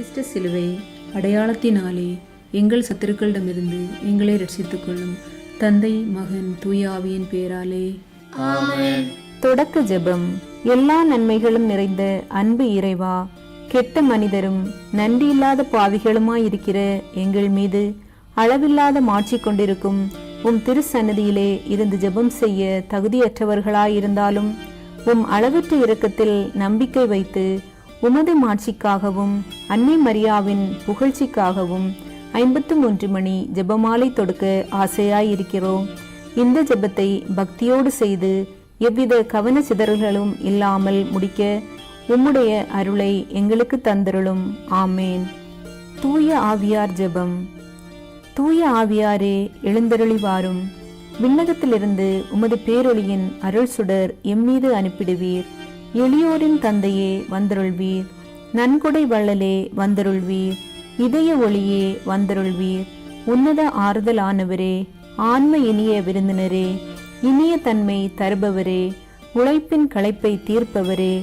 விசிஷ்ட சிலுவை அடையாளத்தினாலே எங்கள் சத்துருக்களிடமிருந்து எங்களை ரட்சித்துக் கொள்ளும். தந்தை, மகன், தூய ஆவியின் பெயராலே ஆமென். தொடக்க ஜெபம். எல்லா நன்மைகளும் நிறைந்த அன்பு இறைவா, கெட்ட மனிதரும் நன்றியில்லாத பாவிகளுமாயிருக்கிற எங்கள் மீது அளவில்லாத மாட்சி கொண்டிருக்கும் உம் திருச்சன்னதியிலே இருந்து ஜெபம் செய்ய தகுதியற்றவர்களாயிருந்தாலும் உம் அளவற்ற இரக்கத்தில் நம்பிக்கை வைத்து உமது மாட்சிக்காகவும் அன்னை மரியாவின் புகழ்ச்சிக்காகவும் 53 மணி ஜெபமாலை தொடுக்க ஆசையாயிருக்கிறோம். இந்த ஜெபத்தை பக்தியோடு செய்து எவ்வித கவன சிதறல்களும் இல்லாமல் முடிக்க உம்முடைய அருளை எங்களுக்கு தந்தருளும். ஆமேன். தூய ஆவியார் ஜெபம். தூய ஆவியாரே, எழுந்தருளி வாரும். விண்ணகத்திலிருந்து உமது பேரொளியின் அருள் சுடர் எம்மீது அனுப்பிடுவீர். எளியோரின் தந்தையே வந்தருள்வீர். நன்கொடை வள்ளலே வந்தருள்வீர். இதய ஒளியே வந்தருள்வீர். உன்னத ஆறுதலானவரே, ஆன்ம இனிய விருந்தினரே, இனிய தன்மை தருபவரே, உழைப்பின் களைப்பை தீர்ப்பவரே,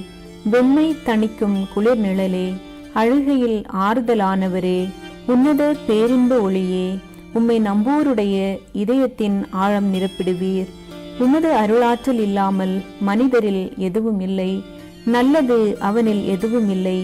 வெண்மை தணிக்கும் குளிர் நிழலே, அழுகையில் ஆறுதலானவரே, உன்னத பேரின்ப ஒளியே, உம்மை நம்போருடைய இதயத்தின் ஆழம் நிரப்பிடுவீர். உமது அருளாற்றல் இல்லாமல் மனிதரில் எதுவும் இல்லை. நல்லது அவனில் எதுவும் இல்லை.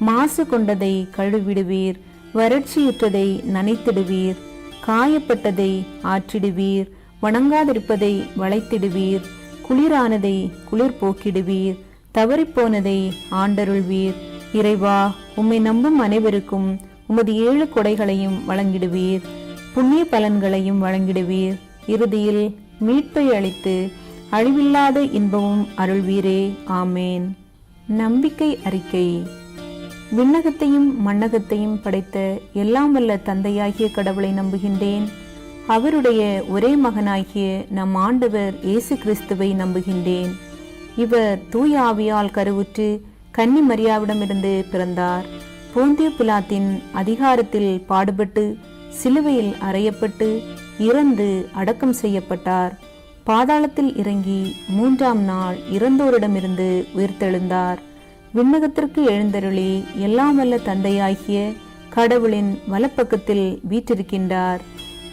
மாசு கொண்டதை கழுவிடுவீர். வறட்சியுற்றதை நனைத்திடுவீர். காயப்பட்டதை ஆற்றிடுவீர். வணங்காதிருப்பதை வளைத்திடுவீர். குளிரானதை குளிர் போக்கிடுவீர். தவறிப்போனதை ஆண்டருள்வீர். இறைவா, உம்மை நம்பும் அனைவருக்கும் உமது 7 கொடைகளையும் வழங்கிடுவீர். புண்ணிய பலன்களையும் வழங்கிடுவீர். இறுதியில் மீட்பை அளித்து அழிவில்லாத இன்பமும் அருள்வீரே. ஆமேன். நம்பிக்கை அறிக்கை. விண்ணகத்தையும் மண்ணகத்தையும் படைத்த எல்லாம் வல்ல தந்தையாகிய கடவுளை நம்புகின்றேன். அவருடைய ஒரே மகனாகிய நம் ஆண்டவர் இயேசு கிறிஸ்துவை நம்புகின்றேன். இவர் தூய ஆவியால் கருவுற்று கன்னி மரியாவிடமிருந்து பிறந்தார். போந்திய பிலாத்தின் அதிகாரத்தில் பாடுபட்டு சிலுவையில் அறையப்பட்டு இறந்து அடக்கம் செய்யப்பட்டார். பாதாளத்தில் இறங்கி 3ஆம் நாள் இறந்தோரிடமிருந்து உயிர்த்தெழுந்தார். விண்ணகத்திற்கு எழுந்தருளி எல்லாம் வல்ல தந்தையாகிய கடவுளின் வலப்பக்கத்தில் வீற்றிருக்கின்றார்.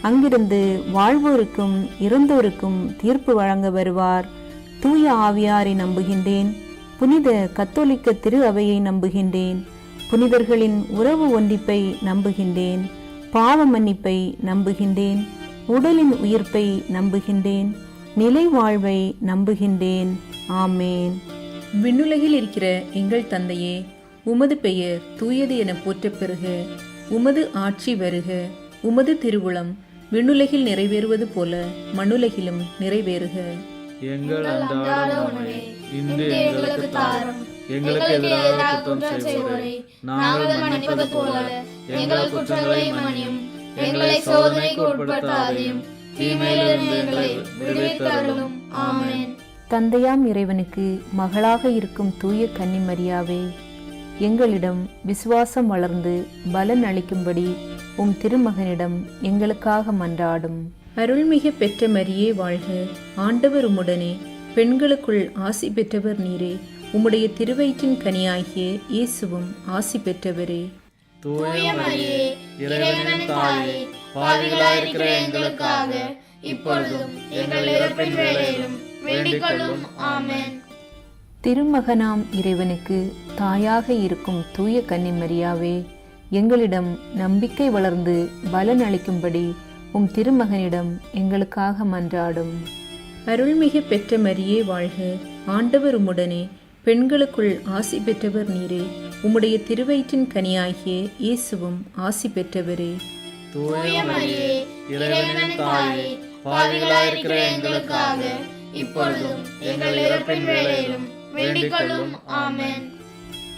அங்கிருந்து வாழ்வோருக்கும் இறந்தோருக்கும் தீர்ப்பு வழங்க வருவார். தூய ஆவியாரை நம்புகின்றேன். புனித கத்தோலிக்க திரு அவையை நம்புகின்றேன். புனிதர்களின் உறவு ஒன்றிப்பை நம்புகின்றேன். பாவ மன்னிப்பை நம்புகின்றேன். உடலின் உயிர்ப்பை நம்புகின்றேன். நிலை வாழ்வை நம்புகின்றேன். ஆமேன். விண்ணுலகில் இருக்கிற எங்கள் தந்தையே, உமது பெயர் தூயது என போற்றப் பெறுக. உமது ஆட்சி வருக. உமது திருவுளம் விண்ணுலகில் நிறைவேறுவது போல மண்ணுலகிலும் நிறைவேறுக. எங்கள் அன்றாட உணவை இன்று எங்களுக்கு தாரும். எங்களுக்கு எதிராக குற்றம் செய்வோரை நாங்கள் மன்னிப்பது போல எங்கள் குற்றங்களை மன்னியும். எங்களை சோதனைக்கு உட்படுத்தாதேயும், தீமையிலிருந்து எங்களை விடுவித்தருளும். ஆமென். தந்தையாம் இறைவனுக்கு மகளாக இருக்கும் தூய கன்னி மரியாவே, எங்களிடம் விசுவாசம் வளர்ந்து பலன் அளிக்கும்படி உம் திருமகனிடம் எங்களுக்காக மன்றாடும். அருள்மிக பெற்ற மரியே வாழ்க. ஆண்டவர் உம்முடனே, பெண்களுக்குள் ஆசி பெற்றவர் நீரே. உம்முடைய திருவயிற்றின் கனியாகிய இயேசுவும் ஆசி பெற்றவரே. தூய மரியே, இறைவனின் தாயே, பாவிகளாயிருக்கிற எங்களுக்காக இப்பொழுதும் எங்கள் இறப்பின் வேளையிலும் வேண்டிக் கொள்ளும். ஆமென். திருமகனாம் இறைவனுக்கு தாயாக இருக்கும் தூய கன்னி மரியாவே, எங்களிடம் நம்பிக்கை வளர்ந்து பலன் அளிக்கும்படி உம் திருமகனிடம் எங்களுக்காக மன்றாடும். அருள்மிக பெற்ற மரியே வாழ்க. ஆண்டவர் உம்முடனே, பெண்களுக்குள் ஆசி பெற்றவர் நீரே. உம்முடைய திருவயிற்றின் கனியாகிய இயேசுவும் ஆசி பெற்றவரே. தூய மரியே, இறைவனின் தாயே, பாவிகளாயிருக்கிற எங்களுக்காக இப்பொழுதும் எங்கள் இறப்பின் வேளையிலும் வேண்டிக் கொள்ளும். ஆமென்.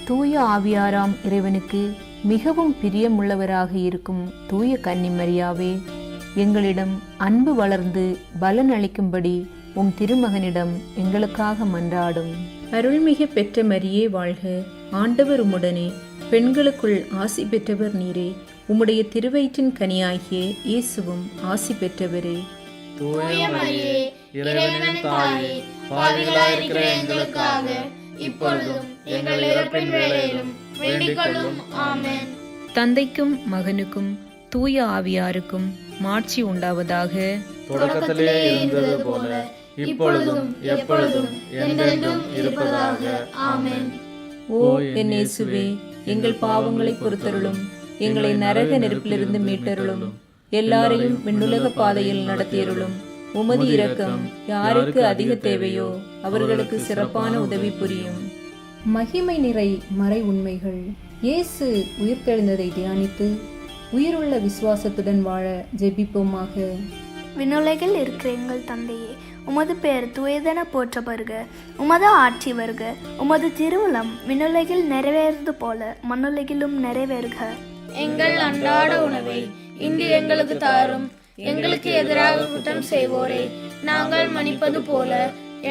தூய ஆவியாராம் இறைவனுக்கு மிகவும் பிரியமுள்ளவராக இருக்கும் தூய கன்னி மரியாவே, எங்களிடம் அன்பு வளர்ந்து பலன் அளிக்கும்படி உம் திருமகனிடம் எங்களுக்காக மன்றாடும். அருள்மிக பெற்ற மரியே வாழ்க. ஆண்டவர் உம்முடனே, பெண்களுக்குள் ஆசி பெற்றவர் நீரே. உம்முடைய திருவயிற்றின் கனியாகிய இயேசுவும் ஆசி பெற்றவரே. தூய மரியே, இறைவனின் தாயே, பாவிகளாயிருக்கிற எங்களுக்காக இப்பொழுதும் எங்கள் இறப்பின் வேளையிலும் வேண்டிக் கொள்ளும். ஆமென். தந்தைக்கும் மகனுக்கும் தூய ஆவியாருக்கும் மாட்சி உண்டாவதாக. தொடக்கத்திலே இருந்தது போல இப்பொழுதும் எப்பொழுதும் என்றென்றும் இருப்பதாக. ஆமென். ஓ என் இயேசுவே, எங்கள் பாவங்களை பொறுத்தருளும், எங்களை நரக நெருப்பிலிருந்து மீட்டருளும், எல்லாரையும் விண்ணுலக பாதையில் நடத்தியருளும். உமது இரக்கம் யாருக்கு அதிக தேவையோ அவர்களுக்கு சிறப்பான உதவி புரியும். மகிமை நிறை மறை உண்மைகள். இயேசு உயிர்த்தெழுந்ததை தியானித்து உயிருள்ள விசுவாசத்துடன் வாழ ஜெபிப்போமாக. விண்ணுலகில் இருக்கிற எங்கள் தந்தையே, உமது பெயர் தூயதென போற்ற வருக. உமது ஆட்சி வருக. உமது திருவுளம் விண்ணுலகில் நிறைவேறுவது போல மண்ணுலகிலும் நிறைவேறுக. எங்கள் அன்றாட உணவை இன்று எங்களுக்கு தாரும். எங்களுக்கு எதிராக குற்றம் செய்வோரை நாங்கள் மன்னிப்பது போல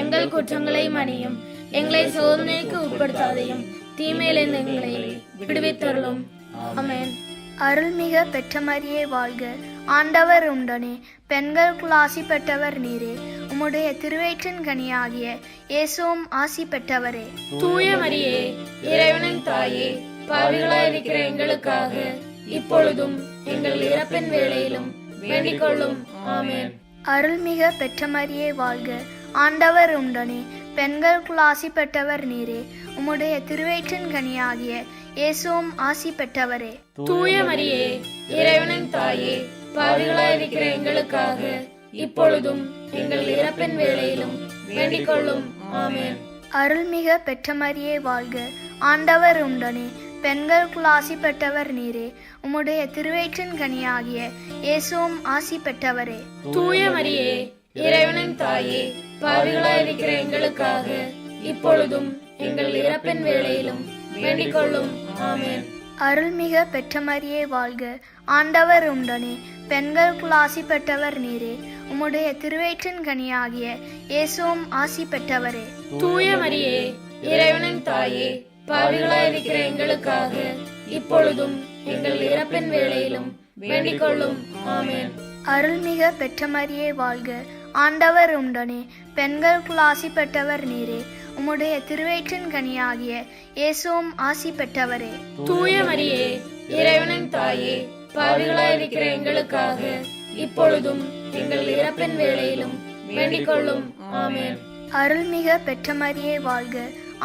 எங்கள் குற்றங்களை மன்னியும். எங்களை சோதனைக்கு உட்படுத்தாதையும், தீமையிலிருந்து எங்களை விடுவித்தருளும். ஆமென். அருள்மிக பெற்ற மரியே வாழ்க. ஆண்டவர் உண்டனே, பெண்களுக்குள் ஆசி பெற்றவர் நீரே. உம்முடைய திருவயிற்றின் கனியாகிய இயேசுவும் ஆசி பெற்றவரே. தூய மரியே, இறைவனின் தாயே, பாவிகளாயிருக்கிற எங்களுக்காக இப்பொழுதும் எங்கள் இறப்பின் வேளையிலும் வேண்டிக் கொள்ளும். ஆமென். அருள்மிக பெற்ற மரியே வாழ்க. ஆண்டவர் உண்டனே, பெண்களுக்குள் ஆசி பெற்றவர் நீரே. உம்முடைய திருவயிற்றின் கனியாகிய இயேசுவும் ஆசி பெற்றவரே. தூய மரியே, இறைவனின் தாயே, பாவிகளாயிருக்கிற எங்களுக்காக இப்பொழுதும் எங்கள் இறப்பின் வேளையிலும் வேண்டிக் கொள்ளும். ஆமென். அருள்மிக பெற்ற மரியே வாழ்க. ஆண்டவர் உண்டனே, பெண்களுக்குள் ஆசி பெற்றவர் நீரே. உம்முடைய திருவயிற்றின் கனியாகிய இயேசுவும் ஆசி பெற்றவரே. தூய மரியே, இறைவனின் தாயே, பாவிகளாயிருக்கிற எங்களுக்காக இப்பொழுதும் எங்கள் இறப்பின் வேளையிலும் வேண்டிக் கொள்ளும். ஆமென். அருள்மிக பெற்ற மரியே வாழ்க. ஆண்டவர் உண்டனே, பெண்களுக்குள் ஆசி பெற்றவர் நீரே. உம்முடைய திருவயிற்றின் கனியாகிய இயேசுவும் ஆசி பெற்றவரே. தூய மரியே, இறைவனின் தாயே, பாவிகளாயிருக்கிற எங்களுக்காக இப்பொழுதும் எங்கள் இறப்பின் வேளையிலும் வேண்டிக் கொள்ளும். ஆமென். அருள்மிக பெற்ற மரியே வாழ்க. ஆண்டவர் உண்டனே, பெண்களுக்குள் ஆசி பெற்றவர் நீரே. உம்முடைய திருவயிற்றின் கனியாகிய இயேசுவும் ஆசி பெற்றவரே. தூய மரியே, இறைவனின் தாயே, பாவிகளாயிருக்கிற எங்களுக்காக இப்பொழுதும் எங்கள் இறப்பின் வேளையிலும் வேண்டிக் கொள்ளும். ஆமென். அருள்மிக பெற்ற மரியே வாழ்க.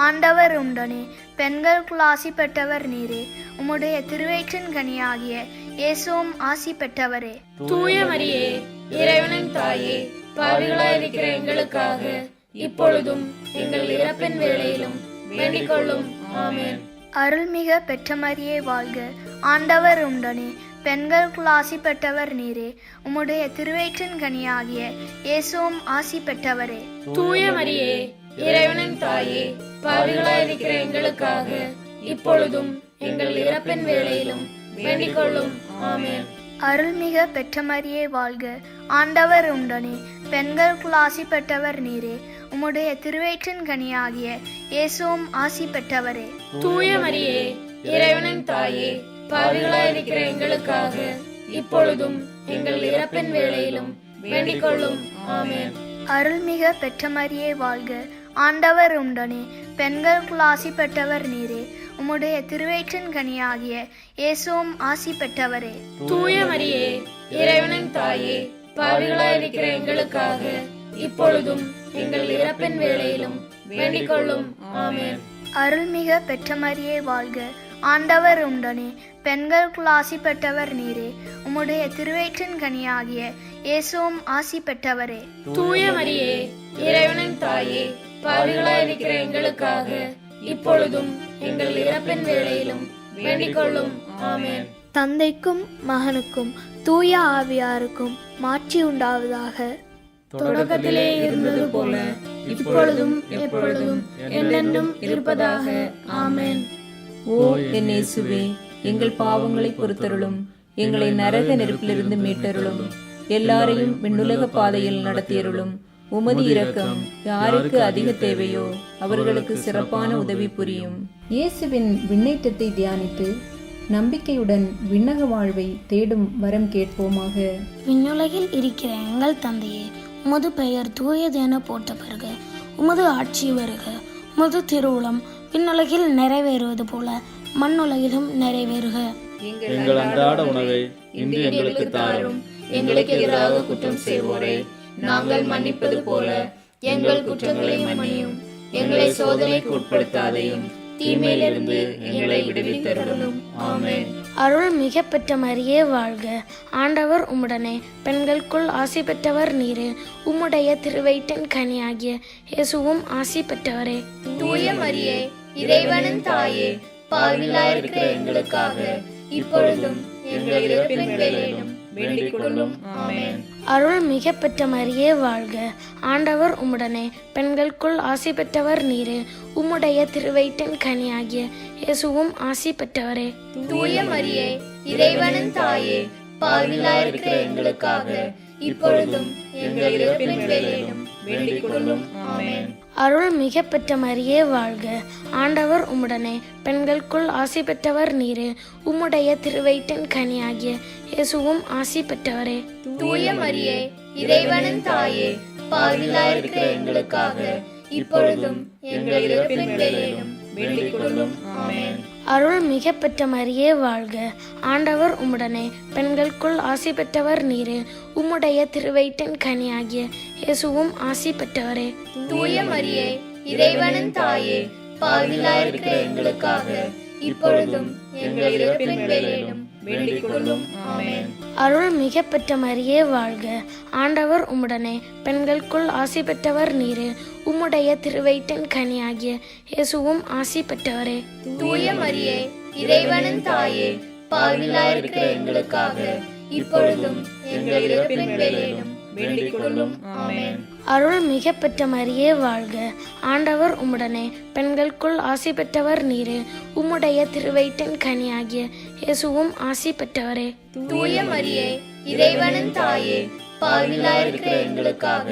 ஆண்டவர் உண்டனே, பெண்களுக்குள் ஆசி பெற்றவர் நீரே. உம்முடைய திருவயிற்றின் கனியாகிய இயேசுவும் ஆசி பெற்றவரே. தூய மரியே, இறைவனின் தாயே, பாவிகளாயிருக்கிற எங்களுக்காக இப்பொழுதும் எங்கள் இறப்பின் வேளையிலும் வேண்டிக் கொள்ளும். ஆமென். அருள்மிக பெற்ற மரியே வாழ்க. ஆண்டவர் உண்டனே, பெண்களுக்குள் ஆசி பெற்றவர் நீரே. உம்முடைய திருவயிற்றின் கனியாகிய இயேசுவும் ஆசி பெற்றவரே. தூய மரியே, இறைவனின் தாயே, பாவிகளாயிருக்கிற எங்களுக்காக இப்பொழுதும் எங்கள் இறப்பின் வேளையிலும் வேண்டிக் கொள்ளும். ஆமென். அருள்மிக பெற்ற மரியே வாழ்க. ஆண்டவர் உண்டனே, பெண்களுக்குள் ஆசி பெற்றவர் நீரே. உம்முடைய திருவயிற்றின் கனியாகிய இயேசுவும் ஆசி பெற்றவரே. தூய மரியே, இறைவனின் தாயே, பாவிகளாயிருக்கிற எங்களுக்காக இப்பொழுதும் எங்கள் இறப்பின் வேளையிலும் வேண்டிக் கொள்ளும். ஆமென். அருள்மிக பெற்ற மரியே வாழ்க. ஆண்டவர் உண்டனே, பெண்களுக்குள் ஆசி பெற்றவர் நீரே. உம்முடைய திருவயிற்றின் கனியாகிய இயேசுவும் ஆசி பெற்றவரே. தூய மரியே, இறைவனின் தாயே, பாவிகளாயிருக்கிற எங்களுக்காக இப்பொழுதும் எங்கள் இறப்பின் வேளையிலும் வேண்டிக் கொள்ளும். ஆமென். அருள்மிக பெற்ற மரியே வாழ்க. ஆண்டவர் உண்டனே, பெண்களுக்குள் ஆசி பெற்றவர் நீரே. உம்முடைய திருவயிற்றின் கனியாகிய இயேசுவும் ஆசி பெற்றவரே. தூய மரியே, இறைவனின் தாயே, பாவிகளாயிருக்கிற எங்களுக்காக இப்பொழுதும் எங்கள் இறப்பின் வேளையிலும் வேண்டிக் கொள்ளும். ஆமென். தந்தைக்கும் மகனுக்கும் தூய ஆவியாருக்கும் மாட்சி உண்டாவதாக. தொடக்கத்திலே இருந்தது போல இப்பொழுதும் எப்பொழுதும் என்றென்றும் இருப்பதாக. ஆமென். ஓ என் இயேசுவே, எங்கள் பாவங்களை பொறுத்தருளும், எங்களை நரக நெருப்பிலிருந்து மீட்டருளும், எல்லாரையும் விண்ணுலக பாதையில் நடத்தியருளும். உமது இரக்கம் யாருக்கு அதிக தேவையோ அவர்களுக்கு சிறப்பான உதவி புரியும். இயேசுவின் விண்ணேற்றத்தை தியானித்து நம்பிக்கையுடன் விண்ணக வாழ்வை தேடும் வரம் கேட்போமாக. விண்ணுலகில் இருக்கிற எங்கள் தந்தையே, உமது பெயர் தூயதென போற்ற வருக. உமது ஆட்சி வருக. உமது திருவுளம் விண்ணுலகில் நிறைவேறுவது போல மண்ணுலகிலும் நிறைவேறுக. எங்கள் அன்றாட உணவை இன்று எங்களுக்கு தாரும். எங்களுக்கு எதிராக குற்றம் செய்வோரை நாங்கள் மன்னிப்பது போல எங்கள் குற்றங்களை மன்னியும். எங்களை சோதனைக்கு உட்படுத்தாதையும் தீமையிலிருந்து எங்களை விடுவித்தருளும். ஆமென். அருள் மிக பெற்ற மரியே வாழ்க, ஆண்டவர் உம்முடனே, பெண்களுக்குள் ஆசி பெற்றவர் நீரே, உம்முடைய திருவயிற்றின் கனியாகிய இயேசுவும் ஆசி பெற்றவரே. தூய மரியே, இறைவனின் தாயே, பாவிகளாயிருக்கிற எங்களுக்காக இப்பொழுதும் எங்கள் இறப்பின் வேளையிலும் வேண்டிக் கொள்ளும். ஆமென். அருள் மிக பெற்ற மரியே வாழ்க, ஆண்டவர் உம்முடனே, பெண்களுக்குள் ஆசி பெற்றவர் நீரே, உம்முடைய திருவயிற்றின் கனியாகிய இயேசுவும் ஆசி பெற்றவரே. தூய மரியே, இறைவனின் தாயே, பாவிகளாயிருக்கிற எங்களுக்காக இப்பொழுதும் எங்கள் இறப்பின் வேளையிலும் வேண்டிக் கொள்ளும். ஆமென். அருள் மிக பெற்ற மரியே வாழ்க, ஆண்டவர் உம்முடனே, பெண்களுக்குள் ஆசி பெற்றவர் நீரே, உம்முடைய திருவயிற்றின் கனியாகிய இயேசுவும் ஆசி பெற்றவரே. தூய மரியே, இறைவனின் தாயே, பாவிகளாயிருக்கிற எங்களுக்காக இப்பொழுதும் எங்கள் இறப்பின் வேளையிலும் வேண்டிக் கொள்ளும். ஆமென். அருள் மிக பெற்ற மரியே வாழ்க, ஆண்டவர் உம்முடனே, பெண்களுக்குள் ஆசி பெற்றவர் நீரே, உம்முடைய திருவயிற்றின் கனியாகிய இயேசுவும் ஆசி பெற்றவரே. தூய மரியே, இறைவனின் தாயே, பாவிகளாயிருக்கிற எங்களுக்காக இப்பொழுதும் எங்கள் இறப்பின் வேளையிலும் வேண்டிக் கொள்ளும். ஆமென். அருள் மிக பெற்ற மரியே வாழ்க, ஆண்டவர் உம்முடனே, பெண்களுக்குள் ஆசி பெற்றவர் நீரே, உம்முடைய திருவயிற்றின் கனியாகிய இயேசுவும் ஆசி பெற்றவரே. தூய மரியே, இறைவனின் தாயே, பாவிகளாயிருக்கிற எங்களுக்காக இப்பொழுதும் எங்கள் இறப்பின் வேளையிலும் வேண்டிக் கொள்ளும். ஆமென். அருள் மிக பெற்ற மரியே வாழ்க, ஆண்டவர் உம்முடனே, பெண்களுக்குள் ஆசி பெற்றவர் நீரே, உம்முடைய திருவயிற்றின் கனியாகிய இயேசுவும் ஆசி பெற்றவரே. தூய மரியே, இறைவனின் தாயே, பாவிகளாயிருக்கிற எங்களுக்காக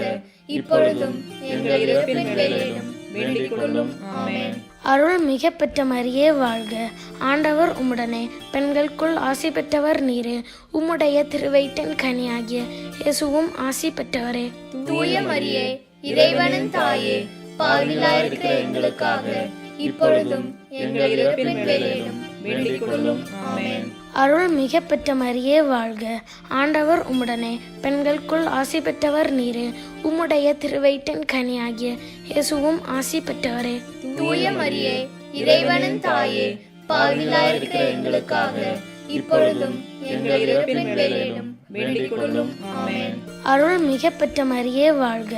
இப்பொழுதும் எங்கள் இறப்பின் வேளையிலும் வேண்டிக் கொள்ளும். ஆமென். அருள் மிக பெற்ற மரியே வாழ்க, ஆண்டவர் உம்முடனே, பெண்களுக்குள் ஆசி பெற்றவர் நீரே, உம்முடைய திருவயிற்றின் கனியாகிய இயேசுவும் ஆசி பெற்றவரே. தூய மரியே, இறைவனின் தாயே, பாவிகளாயிருக்கிற எங்களுக்காக இப்பொழுதும் எங்கள் இறப்பின் வேளையிலும் வேண்டிக் கொள்ளும். ஆமென். அருள் மிக பெற்ற மரியே வாழ்க, ஆண்டவர் உம்முடனே, பெண்களுக்குள் ஆசி பெற்றவர் நீரே, உம்முடைய திருவயிற்றின் கனியாகிய இயேசுவும் ஆசி பெற்றவரே. தூய மரியே, இறைவனின் தாயே, பாவிகளாயிருக்கிற எங்களுக்காக இப்பொழுதும் எங்கள் இறப்பின் வேளையிலும் வேண்டிக் கொள்ளும். ஆமென். அருள் மிக பெற்ற மரியே வாழ்க,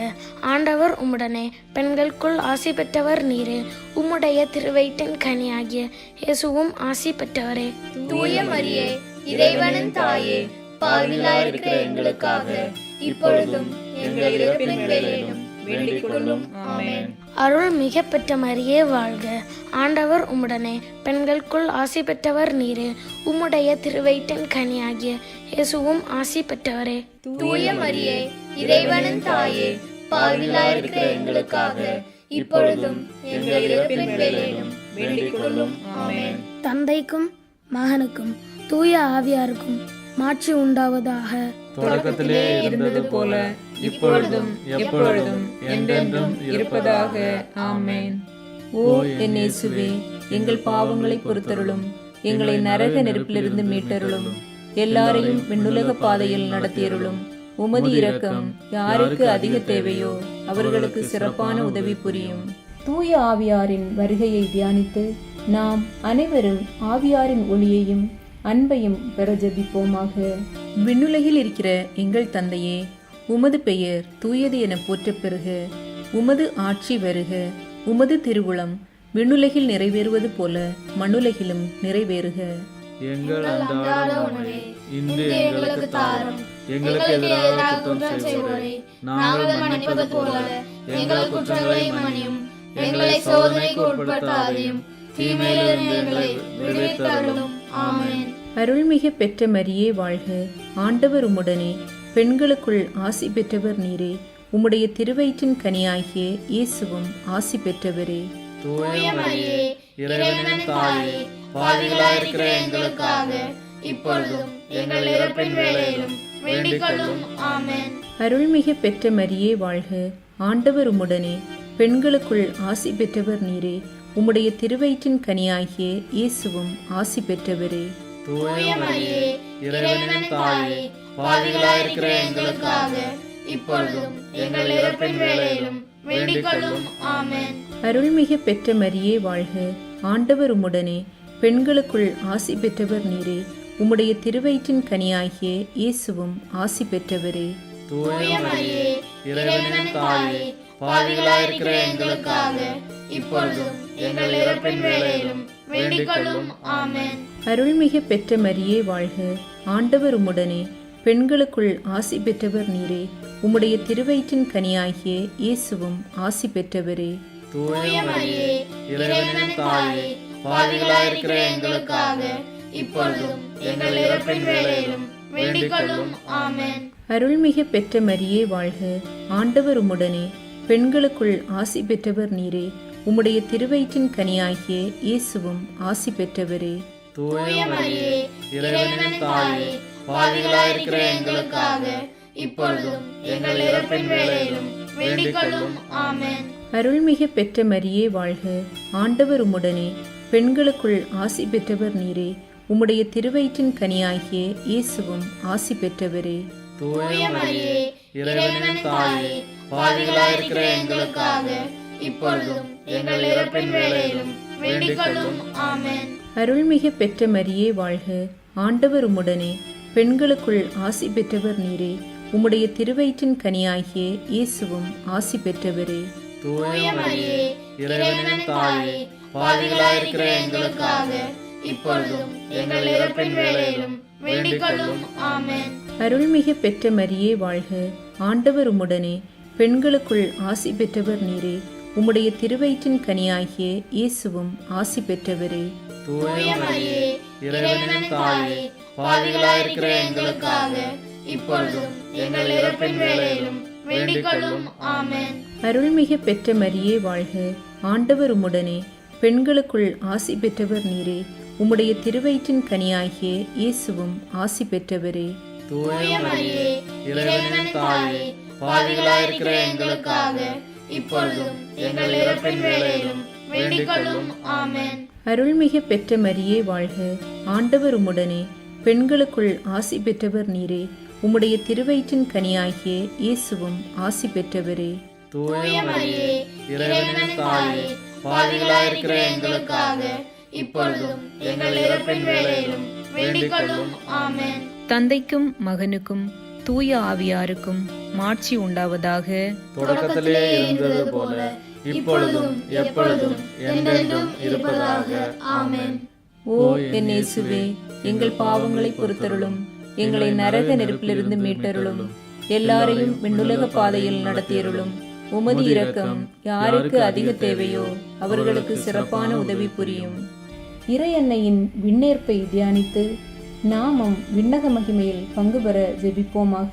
ஆண்டவர் உம்முடனே, பெண்களுக்குள் ஆசி பெற்றவர் நீரே, உம்முடைய திருவயிற்றின் கனியாகிய இயேசுவும் ஆசி பெற்றவரே. தூய மரியே, இறைவனின் தாயே, பாவிகளாயிருக்கிற எங்களுக்காக இப்பொழுதும் எங்கள் இறப்பின் வேளையிலும் வேண்டிக் கொள்ளும். ஆமென். அருள் மிக பெற்ற மரியே வாழ்க, ஆண்டவர் உம்முடனே, பெண்களுக்குள் ஆசி பெற்றவர் நீரே, உம்முடைய திருவயிற்றின் கனியாகிய இயேசுவும் ஆசி பெற்றவரே. தூய மரியே, இறைவனின் தாயே, பாவிகளாயிருக்கிற எங்களுக்காக இப்பொழுதும் எங்கள் இறப்பின் வேளையிலும் வேண்டிக் கொள்ளும். ஆமென். தந்தைக்கும் மகனுக்கும் தூய ஆவியாருக்கும் மாட்சி உண்டாவதாக. தொடக்கத்திலே இருந்தது போல இப்பொழுதும் எப்பொழுதும் என்றென்றும் இருப்பதாக. ஆமென். ஓ என் இயேசுவே, எங்கள் பாவங்களை பொறுத்தருளும், எங்களை நரக நெருப்பிலிருந்து மீட்டருளும், எல்லாரையும் விண்ணுலக பாதையில் நடத்தியருளும். உமது இரக்கம் யாருக்கு அதிக தேவையோ அவர்களுக்கு சிறப்பான உதவி புரியும். தூய ஆவியாரின் வருகையை தியானித்து நாம் அனைவரும் ஆவியாரின் ஒளியையும் அன்பையும் பெற ஜெபிப்போமாக. விண்ணுலகில் இருக்கிற எங்கள் தந்தையே, உமது பெயர் தூயது என போற்றப் பெறுக. உமது ஆட்சி வருக. உமது திருவுளம் விண்ணுலகில் நிறைவேறுவது போல மண்ணுலகிலும் நிறைவேறுக. எங்கள் அன்றாட உணவை இன்று எங்களுக்கு தாரும். எங்களுக்கு எதிராக குற்றம் செய்வோரை நாங்கள் மன்னிப்பது போல எங்கள் குற்றங்களை மன்னியும். எங்களை சோதனைக்கு உட்படுத்தாதையும் தீமையிலிருந்து எங்களை விடுவித்தருளும். ஆமென். அருள்மிக பெற்ற மரியே வாழ்க, ஆண்டவர் உம்முடனே, பெண்களுக்குள் ஆசி பெற்றவர் நீரே, உம்முடைய திருவயிற்றின் கனியாகிய இயேசுவும் ஆசி பெற்றவரே. தூய மரியே, இறைவனின் தாயே, பாவிகளாயிருக்கிற எங்களுக்காக இப்பொழுதும் எங்கள் இறப்பின் வேளையிலும் வேண்டிக் கொள்ளும். ஆமென். அருள்மிக பெற்ற மரியே வாழ்க, ஆண்டவர் உம்முடனே, பெண்களுக்குள் ஆசி பெற்றவர் நீரே, உம்முடைய திருவயிற்றின் கனியாகிய இயேசுவும் ஆசி பெற்றவரே. தூய மரியே, இறைவனின் தாயே, பாவிகளாயிருக்கிற எங்களுக்காக இப்பொழுதும் எங்கள் இறப்பின் வேளையிலும் வேண்டிக் கொள்ளும். ஆமென். அருள்மிகு பெற்ற மரியே வாழ்க. ஆண்டவர் உம்முடனே, பெண்களுக்குள் ஆசி பெற்றவர் நீரே. உம்முடைய திருவயிற்றின் கனியாகிய இயேசுவும் ஆசி பெற்றவரே. தூய மரியே, இறைவனின் தாயே, பாவிகளாயிருக்கிற எங்களுக்காக இப்பொழுதும் எங்கள் இறப்பின் வேளையிலும் வேண்டிக் கொள்ளும். ஆமென். அருள்மிகு பெற்ற மரியே வாழ்க. ஆண்டவர் உம்முடனே, பெண்களுக்குள் ஆசி பெற்றவர் நீரே. உம்முடைய திருவயிற்றின் கனியாகிய இயேசுவும் ஆசி பெற்றவரே. தூய மரியே, இறைவனின் தாயே, பாவிகளாயிருக்கிற எங்களுக்காக இப்பொழுதும் எங்கள் இறப்பின் வேளையிலும் வேண்டிக் கொள்ளும். ஆமென். அருள்மிகு பெற்ற மரியே வாழ்க. ஆண்டவர் உம்முடனே, பெண்களுக்குள் ஆசி பெற்றவர் நீரே. உம்முடைய திருவயிற்றின் கனியாகிய இயேசுவும் ஆசி பெற்றவரே. தூய மரியே, இறைவனின் தாயே, பாவிகளாயிருக்கிற எங்களுக்காக இப்பொழுதும் எங்கள் இறப்பின் வேளையிலும் வேண்டிக் கொள்ளும். ஆமென். அருள்மிகு பெற்ற மரியே வாழ்க. ஆண்டவர் உம்முடனே, பெண்களுக்குள் ஆசி பெற்றவர் நீரே. உம்முடைய திருவயிற்றின் கனியாகிய இயேசுவும் ஆசி பெற்றவரே. தூய மரியே, இறைவனின் தாயே, பாவிகளாயிருக்கிற எங்களுக்காக இப்பொழுதும் எங்கள் இறப்பின் வேளையிலும் வேண்டிக் கொள்ளும். ஆமென். அருள்மிகு பெற்ற மரியே வாழ்க. ஆண்டவர் உம்முடனே, பெண்களுக்குள் ஆசி பெற்றவர் நீரே. உம்முடைய திருவயிற்றின் கனியாகிய இயேசுவும் ஆசி பெற்றவரே. தூய மரியே, இறைவனின் தாயே, பாவிகளாயிருக்கிற எங்களுக்காக இப்பொழுதும் எங்கள் இறப்பின் வேளையிலும் வேண்டிக் கொள்ளும். ஆமென். அருள்மிகு பெற்ற மரியே வாழ்க. ஆண்டவர் உம்முடனே, பெண்களுக்குள் ஆசி பெற்றவர் நீரே. உம்முடைய திருவயிற்றின் கனியாகிய இயேசுவும் ஆசி பெற்றவரே. தூய மரியே, இறைவனின் தாயே, பாவிகளாயிருக்கிற எங்களுக்காக இப்பொழுதும் எங்கள் இறப்பின் வேளையிலும் வேண்டிக் கொள்ளும். ஆமென். அருள்மிகு பெற்ற மரியே வாழ்க. ஆண்டவர் உம்முடனே, பெண்களுக்குள் ஆசி பெற்றவர் நீரே. உம்முடைய திருவயிற்றின் கனியாகிய இயேசுவும் ஆசி பெற்றவரே. தூய மரியே, இறைவனின் தாயே, பாவிகளாயிருக்கிற எங்களுக்காக இப்பொழுதும் எங்கள் இறப்பின் வேளையிலும் வேண்டிக் கொள்ளும். ஆமென். அருள்மிகு பெற்ற மரியே வாழ்க. ஆண்டவர் உம்முடனே, பெண்களுக்குள் ஆசி பெற்றவர் நீரே. உம்முடைய திருவயிற்றின் கனியாகிய இயேசுவும் ஆசி பெற்றவரே. தூய மரியே, இறைவனின் தாயே, பாவிகளாயிருக்கிற எங்களுக்காக இப்பொழுதும் எங்கள் இறப்பின் வேளையிலும் வேண்டிக் கொள்ளும். ஆமென். தந்தைக்கும் மகனுக்கும் தூய ஆவியாருக்கும் மாட்சி உண்டாவதாக. தொடக்கத்திலே இருந்தது போல இப்பொழுதும் எப்பொழுதும் என்றென்றும் இருப்பதாக. ஆமென். ஓ என் இயேசுவே, எங்கள் பாவங்களை பொறுத்தருளும். எங்களை நரக நெருப்பிலிருந்து மீட்டருளும். எல்லாரையும் விண்ணுலக பாதையில் நடத்தியருளும். உமது இரக்கம் யாருக்கு அதிக தேவையோ அவர்களுக்கு சிறப்பான உதவி புரியும். இறை அன்னையின் விண்ணேற்பை தியானித்து நாமும் விண்ணக மகிமையில் பங்கு பெற ஜெபிப்போமாக.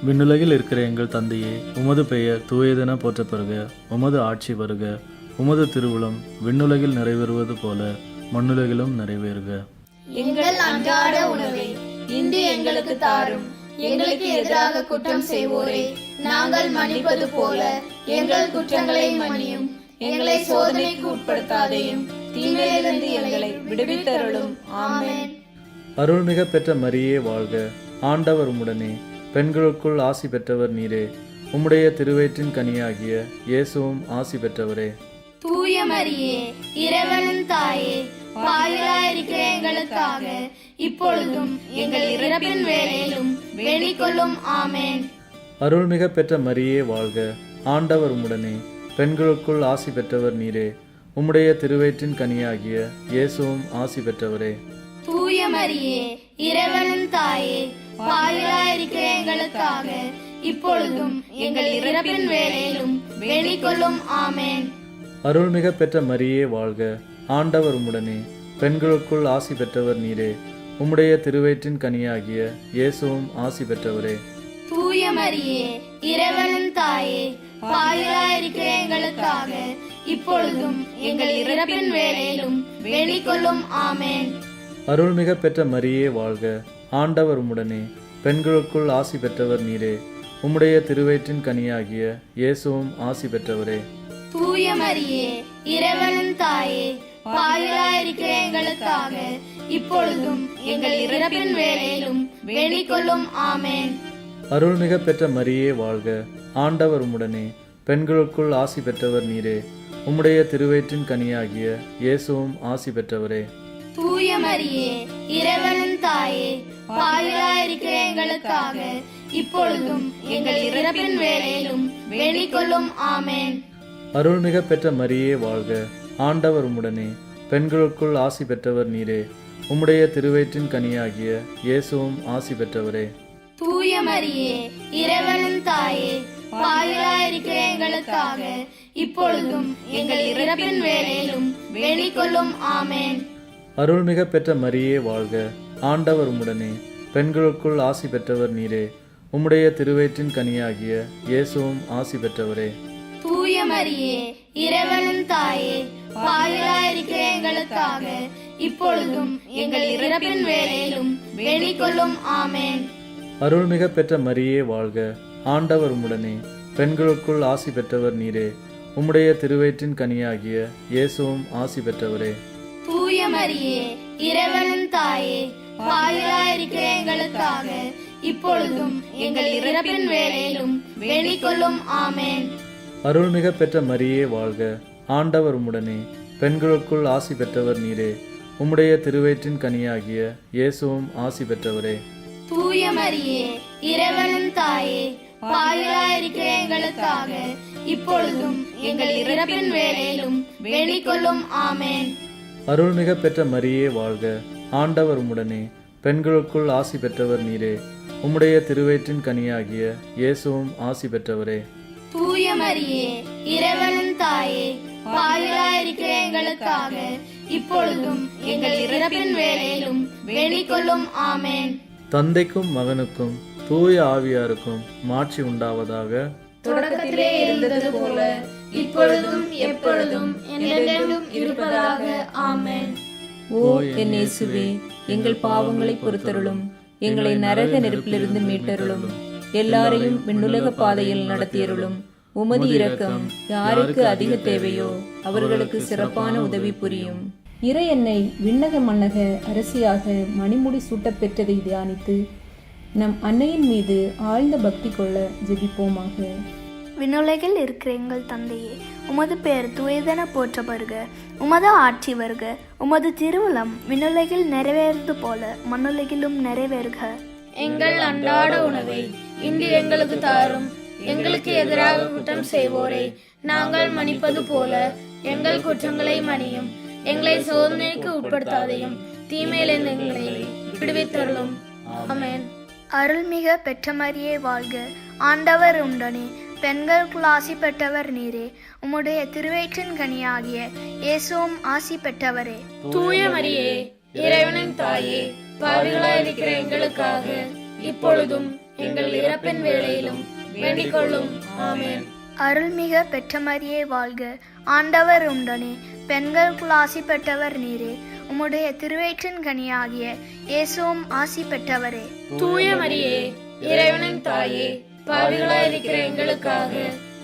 விண்ணுலகில் இருக்கிற எங்கள் தந்தையே, உமது பெயர் தூயதென போற்ற பெறுக. உமது ஆட்சி வருக. உமது திருவுளம் விண்ணுலகில் நிறைவேறுவது போல மண்ணுலகிலும் நிறைவேறுக. எங்கள் அன்றாட உணவை இன்று எங்களுக்கு தாரும். எங்களுக்கு எதிராக குற்றம் செய்வோரை நாங்கள் மன்னிப்பது போல எங்கள் குற்றங்களை மன்னியும். எங்களை சோதனைக்கு உட்படுத்தாதையும் தீமையிலிருந்து எங்களை விடுவித்தருளும். ஆமென். அருள்மிக பெற்ற மரியே வாழ்க. ஆண்டவர் உம்முடனே, பெண்களுக்குள் ஆசி பெற்றவர் நீரே. உம்முடைய திருவயிற்றின் கனியாகிய இயேசுவும் ஆசி பெற்றவரே. தூய மரியே, இறைவனின் தாயே, பாவிகளாயிருக்கிற எங்களுக்காக இப்பொழுதும் எங்கள் இறப்பின் வேளையிலும் வேண்டிக் கொள்ளும். ஆமென். அருள்மிக பெற்ற மரியே வாழ்க. ஆண்டவர் உம்முடனே, பெண்களுக்குள் ஆசி பெற்றவர் நீரே. உம்முடைய திருவயிற்றின் கனியாகிய இயேசுவும் ஆசி பெற்றவரே. தூய மரியே, இறைவனின் தாயே, பாவிகளாயிருக்கிற எங்களுக்காக இப்பொழுதும் எங்கள் இறப்பின் வேளையிலும் வேண்டிக் கொள்ளும். ஆமென். அருள்மிக பெற்ற மரியே வாழ்க. ஆண்டவர் உம்முடனே, பெண்களுக்குள் ஆசி பெற்றவர் நீரே. உம்முடைய திருவயிற்றின் கனியாகிய இயேசுவும் ஆசி பெற்றவரே. தூய மரியே, இறைவனின் தாயே, பாவிகளாயிருக்கிற எங்களுக்காக இப்பொழுதும் எங்கள் இறப்பின் வேளையிலும் வேண்டிக் கொள்ளும். ஆமென். அருள்மிக பெற்ற மரியே வாழ்க. ஆண்டவர் உம்முடனே, பெண்களுக்குள் ஆசி பெற்றவர் நீரே. உம்முடைய திருவயிற்றின் கனியாகிய இயேசுவும் ஆசி பெற்றவரே. தூய மரியே, இறைவனின் தாயே, பாவிகளாயிருக்கிற எங்களுக்காக இப்பொழுதும் எங்கள் இறப்பின் வேளையிலும் வேண்டிக் கொள்ளும். ஆமென். அருள்மிக பெற்ற மரியே வாழ்க. ஆண்டவர் உம்முடனே, பெண்களுக்குள் ஆசி பெற்றவர் நீரே. உம்முடைய திருவயிற்றின் கனியாகிய இயேசுவும் ஆசி பெற்றவரே. தூய மரியே, இறைவனின் தாயே, பாவிகளாயிருக்கிற எங்களுக்காக இப்பொழுதும் எங்கள் இறப்பின் வேளையிலும் வேண்டிக் கொள்ளும். ஆமென். அருள்மிக பெற்ற மரியே வாழ்க. ஆண்டவர் உம்முடனே, பெண்களுக்குள் ஆசி பெற்றவர் நீரே. உம்முடைய திருவயிற்றின் கனியாகிய இயேசுவும் ஆசி பெற்றவரே. தூய மரியே, இறைவனின் தாயே, பாவிகளாயிருக்கிற எங்களுக்காக இப்பொழுதும் எங்கள் இறப்பின் வேளையிலும் வேண்டிக் கொள்ளும். ஆமென். அருள்மிக பெற்ற மரியே வாழ்க. ஆண்டவர் உம்முடனே, பெண்களுக்குள் ஆசி பெற்றவர் நீரே. உம்முடைய திருவயிற்றின் கனியாகிய இயேசுவும் ஆசி பெற்றவரே. தூய மரியே, இறைவனின் தாயே, பாவிகளாயிருக்கிற எங்களுக்காக இப்பொழுதும் எங்கள் இறப்பின் வேளையிலும் வேண்டிக் கொள்ளும். ஆமென். அருள்மிக பெற்ற மரியே வாழ்க. ஆண்டவர் உம்முடனே, பெண்களுக்குள் ஆசி பெற்றவர் நீரே. உம்முடைய திருவயிற்றின் கனியாகிய இயேசுவும் ஆசி பெற்றவரே. தூய மரியே, இறைவனின் தாயே, பாவிகளாயிருக்கிற எங்களுக்காக இப்பொழுதும் எங்கள் இறப்பின் வேளையிலும் வேண்டிக் கொள்ளும். ஆமென். அருள்மிக பெற்ற மரியே வாழ்க. ஆண்டவர் உம்முடனே, பெண்களுக்குள் ஆசி பெற்றவர் நீரே. உம்முடைய திருவயிற்றின் கனியாகிய இயேசுவும் ஆசி பெற்றவரே. தூய மரியே, இறைவனின் தாயே, பாவிகளாயிருக்கிற எங்களுக்காக இப்பொழுதும் எங்கள் இறப்பின் வேளையிலும் வேண்டிக் கொள்ளும். ஆமென். அருள்மிக பெற்ற மரியே வாழ்க. ஆண்டவர் உம்முடனே, பெண்களுக்குள் ஆசி பெற்றவர் நீரே. உம்முடைய திருவயிற்றின் கனியாகிய இயேசுவும் ஆசி பெற்றவரே. தூய மரியே, இறைவனின் தாயே, பாவிகளாயிருக்கிற எங்களுக்காக இப்பொழுதும் எங்கள் இறப்பின் வேளையிலும் வேண்டிக் கொள்ளும். ஆமென். தந்தைக்கும் மகனுக்கும் தூய ஆவியாருக்கும் மாட்சி உண்டாவதாக. தொடக்கத்திலே இருந்தது போல இப்பொழுதும் எப்பொழுதும் என்றென்றும் இருப்பதாக. ஆமென். ஓ என் இயேசுவே, எங்கள் பாவங்களை பொறுத்தருளும், எங்களை நரக நெருப்பிலிருந்து மீட்டருளும், எல்லாரையும் விண்ணுலக பாதையில் நடத்தியருளும். உமது இரக்கம் யாருக்கு அதிக தேவையோ அவர்களுக்கு சிறப்பான உதவி புரியும். இறை என்னை விண்ணக மன்னக அரசியாக மணிமுடி சூட்டப் பெற்றதை தியானித்து நம் அன்னையின் மீது ஆழ்ந்த பக்தி கொள்ள ஜெபிப்போமாக. விண்ணுலகில் இருக்கிற எங்கள் தந்தையே, உமது பெயர் தூயதென போற்ற வருக. உமது ஆட்சி வருக. உமது திருவுளம் விண்ணுலகில் நிறைவேறுவது போல மண்ணுலகிலும் நிறைவேறுக. எங்கள் அன்றாட உணவை இன்று எங்களுக்கு தாரும். எங்களுக்கு எதிராக குற்றம் செய்வோரை நாங்கள் மன்னிப்பது போல எங்கள் குற்றங்களை மன்னியும். எங்களை சோதனைக்கு உட்படுத்தாதையும் தீமையிலிருந்து எங்களை விடுவித்தருளும். ஆமென். அருள்மிக பெற்ற மரியே வாழ்க. ஆண்டவர் உண்டனே, பெண்களுக்குள் ஆசி பெற்றவர் நீரே. உம்முடைய திருவயிற்றின் கனியாகிய இயேசுவும் ஆசி பெற்றவரே. தூய மரியே, இறைவனின் தாயே, பாவிகளாயிருக்கிற எங்களுக்காக இப்பொழுதும் எங்கள் இறப்பின் வேளையிலும் வேண்டிக் கொள்ளும். ஆமென். அருள்மிக பெற்ற மரியே வாழ்க. ஆண்டவர் உண்டனே, பெண்களுக்குள் ஆசி பெற்றவர் நீரே. உம்முடைய திருவயிற்றின் கனியாகிய இயேசுவும் ஆசி பெற்றவரே. தூய மரியே, இறைவனின் தாயே, பாவிகளாயிருக்கிற எங்களுக்காக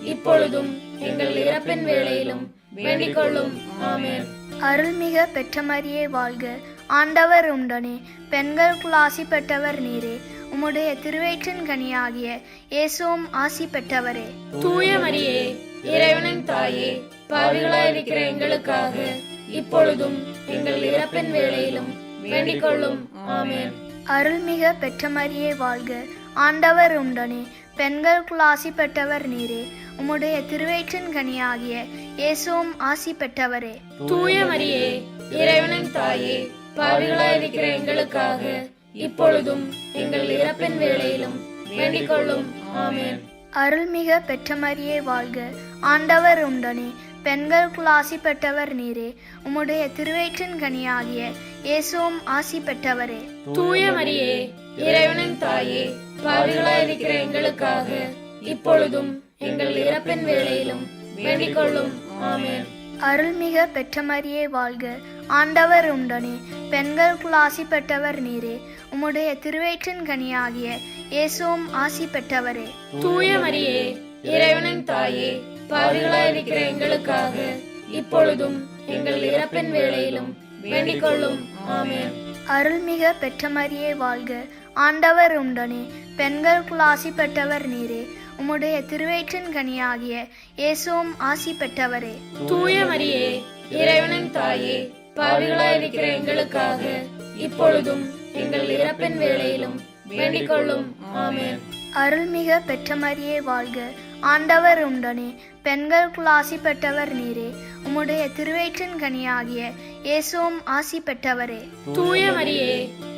இப்பொழுதும் எங்கள் இறப்பின் வேளையிலும் வேண்டிக் கொள்ளும். ஆமென். அருள்மிக பெற்ற மரியே வாழ்க. ஆண்டவர் உண்டனே, பெண்களுக்குள் ஆசி பெற்றவர் நீரே. உம்முடைய திருவயிற்றின் கனியாகிய இயேசுவும் ஆசி பெற்றவரே. தூய மரியே, இறைவனின் தாயே, பாவிகளாயிருக்கிற எங்களுக்காக இப்பொழுதும் எங்கள் இறப்பின் வேளையிலும் வேண்டிக் கொள்ளும். ஆமென். அருள்மிக பெற்ற மரியே வாழ்க. ஆண்டவர் உண்டனே, பெண்களுக்குள் ஆசி பெற்றவர் நீரே. உம்முடைய திருவயிற்றின் கனியாகிய இயேசுவும் ஆசி பெற்றவரே. தூய மரியே, இறைவனின் தாயே, பாவிகளாயிருக்கிற எங்களுக்காக இப்பொழுதும் எங்கள் இறப்பின் வேளையிலும் வேண்டிக் கொள்ளும். ஆமென். அருள்மிக பெற்ற மரியே வாழ்க. ஆண்டவர் உண்டனே, பெண்களுக்குள் ஆசி பெற்றவர் நீரே. உம்முடைய திருவயிற்றின் கனியாகிய இயேசுவும் ஆசி பெற்றவரே. தூய மரியே, இறைவனின் தாயே, பாவிகளாயிருக்கிற எங்களுக்காக இப்பொழுதும் எங்கள் இறப்பின் வேளையிலும் வேண்டிக் கொள்ளும். ஆமென். அருள்மிக பெற்ற மரியே வாழ்க. ஆண்டவர் உண்டனே, பெண்களுக்குள் ஆசி பெற்றவர் நீரே. உம்முடைய திருவயிற்றின் கனியாகிய இயேசுவும் ஆசி பெற்றவரே. தூய மரியே, இறைவனின் தாயே, பாவிகளாயிருக்கிற எங்களுக்காக இப்பொழுதும் எங்கள் இறப்பின் வேளையிலும் வேண்டிக் கொள்ளும். ஆமென். அருள்மிக பெற்ற மரியே வாழ்க, ஆண்டவர் உண்டனே, பெண்களுக்குள் ஆசி பெற்றவர் நீரே. உம்முடைய திருவயிற்றின் கனியாகிய இயேசுவும் ஆசி பெற்றவரே. தூய மரியே, இறைவனின் தாயே, பாவிகளாயிருக்கிற எங்களுக்காக இப்பொழுதும் எங்கள் இறப்பின் வேளையிலும் வேண்டிக் கொள்ளும். ஆமென். அருள்மிக பெற்ற மரியே வாழ்க, ஆண்டவர் உண்டனே, பெண்களுக்குள் ஆசி பெற்றவர் நீரே. உம்முடைய திருவயிற்றின் கனியாகிய இயேசுவும் ஆசி பெற்றவரே. தூய மரியே,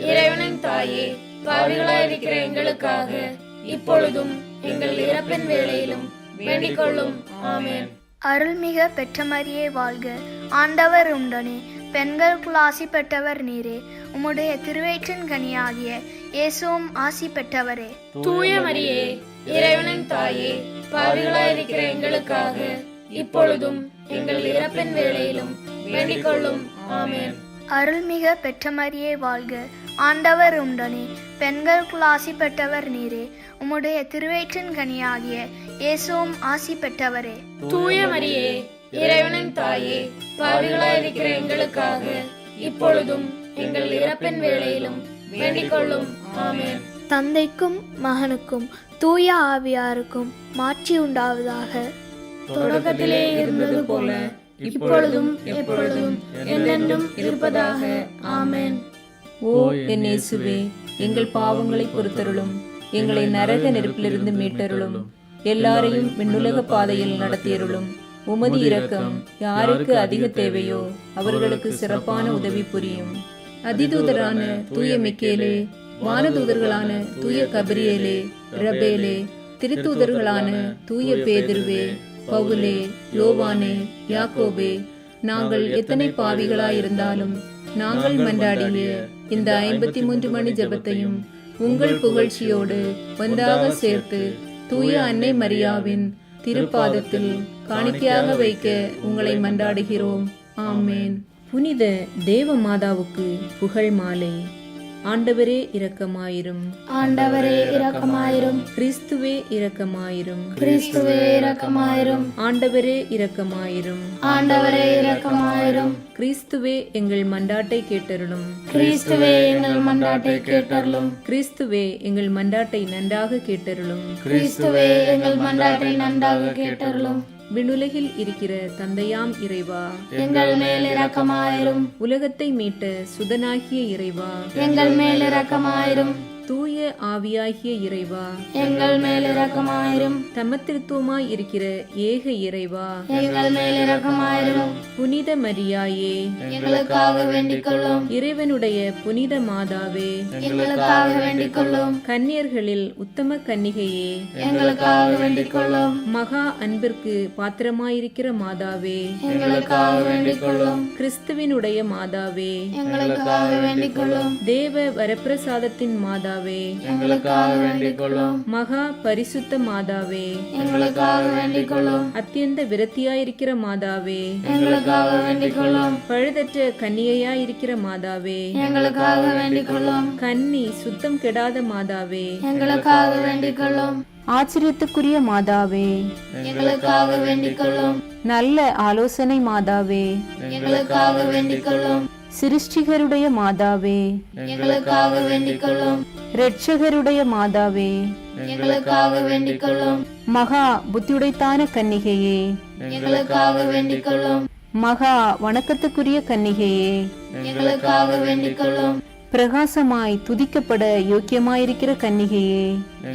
இறைவனின் தாயே, பாவிகளாயிருக்கிற எங்களுக்காக இப்பொழுதும் எங்கள் இறப்பின் வேளையிலும் வேண்டிக் கொள்ளும். ஆமென். அருள்மிக பெற்ற மரியே வாழ்க, ஆண்டவர் உண்டனே, பெண்களுக்குள் ஆசி பெற்றவர் நீரே. உம்முடைய திருவயிற்றின் கனியாகிய இயேசுவும் ஆசி பெற்றவரே. தூய மரியே, இறைவனின் தாயே, பாவிகளாயிருக்கிற எங்களுக்காக இப்பொழுதும் எங்கள் இறப்பின் வேளையிலும் வேண்டிக் கொள்ளும். ஆமென். அருள்மிக பெற்ற மரியே வாழ்க, ஆண்டவர் உண்டனே, பெண்களுக்குள் ஆசி பெற்றவர் நீரே. உம்முடைய திருவயிற்றின் கனியாகிய இயேசுவும் ஆசி பெற்றவரே. தூய மரியே, இறைவனின் தாயே, பாவிகளாயிருக்கிற எங்களுக்காக இப்பொழுதும் எங்கள் இறப்பின் வேளையிலும் வேண்டிக் கொள்ளும். ஆமென். தந்தைக்கும் மகனுக்கும் தூய ஆவியாருக்கும் மாட்சி உண்டாவதாக. தொடக்கத்திலே இருந்தது போல இப்பொழுதும் எப்பொழுதும் என்றென்றும் இருப்பதாக. ஆமென். ஓ என் இயேசுவே, எங்கள் பாவங்களை பொறுத்தருளும், எங்களை நரக நெருப்பிலிருந்து மீட்டருளும், எல்லாரையும் விண்ணுலக பாதையில் நடத்தியருளும். உமது இரக்கம் யாருக்கு அதிக தேவையோ அவர்களுக்கு சிறப்பான உதவி புரியும். அதிதூதரான தூய மிக்கேலே, வானதூதர்களான தூய கபிரியேலே, ரபேலே, திருத்தூதர்களான தூய பேதுருவே, பவுலே, யோவானே, யாக்கோபே, நாங்கள் எத்தனை பாவிகளாயிருந்தாலும் நாங்கள் மன்றாடிய இந்த 53 மணி ஜெபத்தையும் உங்கள் புகழ்ச்சியோடு ஒன்றாக சேர்த்து தூய அன்னை மரியாவின் திருப்பாதத்தில் காணிக்கையாக வைக்க உங்களை மன்றாடுகிறோம். ஆமேன். புனித தேவ மாதாவுக்கு புகழ் மாலை. ஆண்டவரே இரக்கமாயிரும், ஆண்டவரே இரக்கமாயிரும், கிறிஸ்துவே இரக்கமாயிரும், கிறிஸ்துவே இரக்கமாயிரும், ஆண்டவரே இரக்கமாயிரும், ஆண்டவரே இரக்கமாயிரும், கிறிஸ்துவே எங்கள் மன்றாட்டை கேட்டருளும், கிறிஸ்துவே எங்கள் மன்றாட்டை கேட்டருளும், கிறிஸ்துவே எங்கள் மன்றாட்டை நன்றாக கேட்டருளும், கிறிஸ்துவே எங்கள் மன்றாட்டை நன்றாக கேட்டருளும். விண்ணுலகில் இருக்கிற தந்தையாம் இறைவா, எங்கள் மேல் இரக்கமாயிரும், உலகத்தை மீட்ட சுதனாகிய இறைவா, எங்கள் மேல் இரக்கமாயிரும், தூய ஆவியாகிய இறைவா, எங்கள் மேல் இரக்கமாயிரும், தமத்திருத்துவமாய் இருக்கிற ஏக இறைவா, எங்கள் மேல் இரக்கமாயிரும், புனித மரியாயே, எங்களுக்காக வேண்டிக் கொள்ளும், இறைவனுடைய புனித மாதாவே, எங்களுக்காக வேண்டிக் கொள்ளும், கன்னியர்களில் உத்தம கன்னிகையே, எங்களுக்காக வேண்டிக் கொள்ளும், மகா அன்பிற்கு பாத்திரமாயிருக்கிற மாதாவே, எங்களுக்காக வேண்டிக் கொள்ளும், கிறிஸ்துவினுடைய மாதாவே, எங்களுக்காக வேண்டிக் கொள்ளும், தேவ வரப்பிரசாதத்தின் மாதாவே, எங்களுக்காக வேண்டிக் கொள்ளும், மகா பரிசுத்த மாதாவே, எங்களுக்காக வேண்டிக் கொள்ளும், அத்தியந்த விரத்தியாயிருக்கிற மாதாவே, எங்களுக்காக வேண்டிக் கொள்ளும், பழுதற்ற கன்னிகையாயிருக்கிற மாதாவே, எங்களுக்காக வேண்டிக் கொள்ளும், கன்னி சுத்தம் கெடாத மாதாவே, எங்களுக்காக வேண்டிக் கொள்ளும், ஆச்சரியத்துக்குரிய மாதாவே, எங்களுக்காக வேண்டிக் கொள்ளும், நல்ல ஆலோசனை மாதாவே, எங்களுக்காக வேண்டிக் கொள்ளும், சிருஷ்டிகருடைய மாதாவே, எங்களுக்காக வேண்டிக் கொள்ளும், இரட்சகருடைய மாதாவே, எங்களுக்காக வேண்டிக் கொள்ளும், மகா புத்தியுடைத்தான கன்னிகையே, எங்களுக்காக வேண்டிக் கொள்ளும், மகா வணக்கத்துக்குரிய கன்னிகையே, எங்களுக்காக வேண்டிக் கொள்ளும், பிரகாசமாய் துதிக்கப்பட யோக்கியமாயிருக்கிற கன்னிகையே,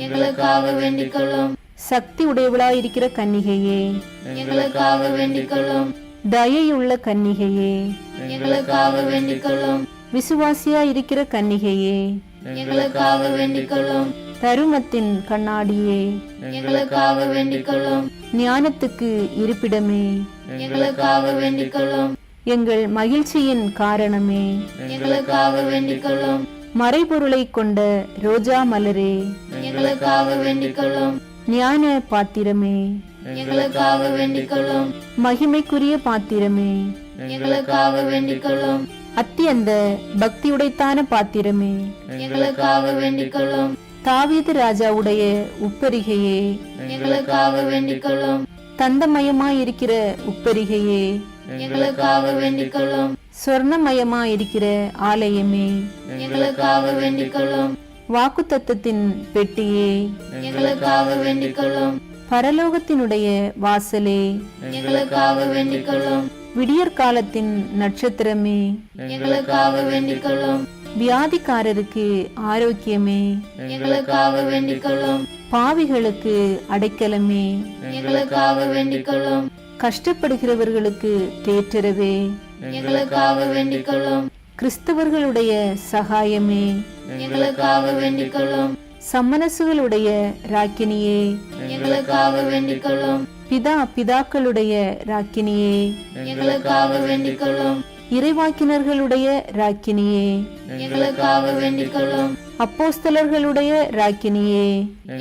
எங்களுக்காக வேண்டிக் கொள்ளும், சக்தி உடையவளாயிருக்கிற கன்னிகையே, எங்களுக்காக வேண்டிக் கொள்ளும், தயையுள்ள கன்னிகையே, எங்களுக்காக வேண்டிக் கொள்ளும், விசுவாசியாயிருக்கிற கன்னிகையே, எங்களுக்காக வேண்டிக் கொள்ளும், தருமத்தின் கண்ணாடியே, எங்களுக்காக வேண்டிக் கொள்ளும், ஞானத்துக்கு இருப்பிடமே, எங்களுக்காக வேண்டிக் கொள்ளும், எங்கள் மகிழ்ச்சியின் காரணமே, எங்களுக்காக வேண்டிக் கொள்ளும், மறைபொருளை கொண்ட ரோஜா மலரே, எங்களுக்காக வேண்டிக் கொள்ளும், ஞான பாத்திரமே, எங்களுக்காக வேண்டிக் கொள்ளும், மகிமைக்குரிய பாத்திரமே, எங்களுக்காக வேண்டிக் கொள்ளும், அத்தியந்த பக்தியுடைத்தான பாத்திரமே, எங்களுக்காக வேண்டிக் கொள்ளும், தாவீது ராஜாவுடைய உப்பரிகையே, எங்களுக்காக வேண்டிக் கொள்ளும், தந்தமயமாயிருக்கிற உப்பரிகையே, எங்களுக்காக வேண்டிக் கொள்ளும். சொர்ணமயமாயிருக்கிற ஆலயமே, எங்களுக்காக வேண்டிக் கொள்ளும். வாக்குத்தத்தத்தின் பெட்டியே, எங்களுக்காக வேண்டிக் கொள்ளும். பரலோகத்தினுடைய வாசலே, எங்களுக்காக வேண்டிக் கொள்ளும். விடியற்காலத்தின் நட்சத்திரமே, எங்களுக்காக வேண்டிக் கொள்ளும். வியாதிக்காரருக்கு ஆரோக்கியமே, எங்களுக்காக வேண்டிக் கொள்ளும். பாவிகளுக்கு அடைக்கலமே, எங்களுக்காக வேண்டிக் கொள்ளும். கஷ்டப்படுகிறவர்களுக்கு தேற்றரவே, எங்களுக்காக வேண்டிக் கொள்ளும். கிறிஸ்தவர்களுடைய சகாயமே, எங்களுக்காக வேண்டிக் கொள்ளும். சம்மனசுகளுடைய ராக்கினியே, எங்களுக்காக வேண்டிக் கொள்ளும். பிதாக்களுடைய ராக்கினியே, எங்களுக்காக வேண்டிக் கொள்ளும். இறைவாக்கினர்களுடைய ராக்கினியே, எங்களுக்காக வேண்டிக் கொள்ளும். அப்போஸ்தலர்களுடைய ராக்கினியே,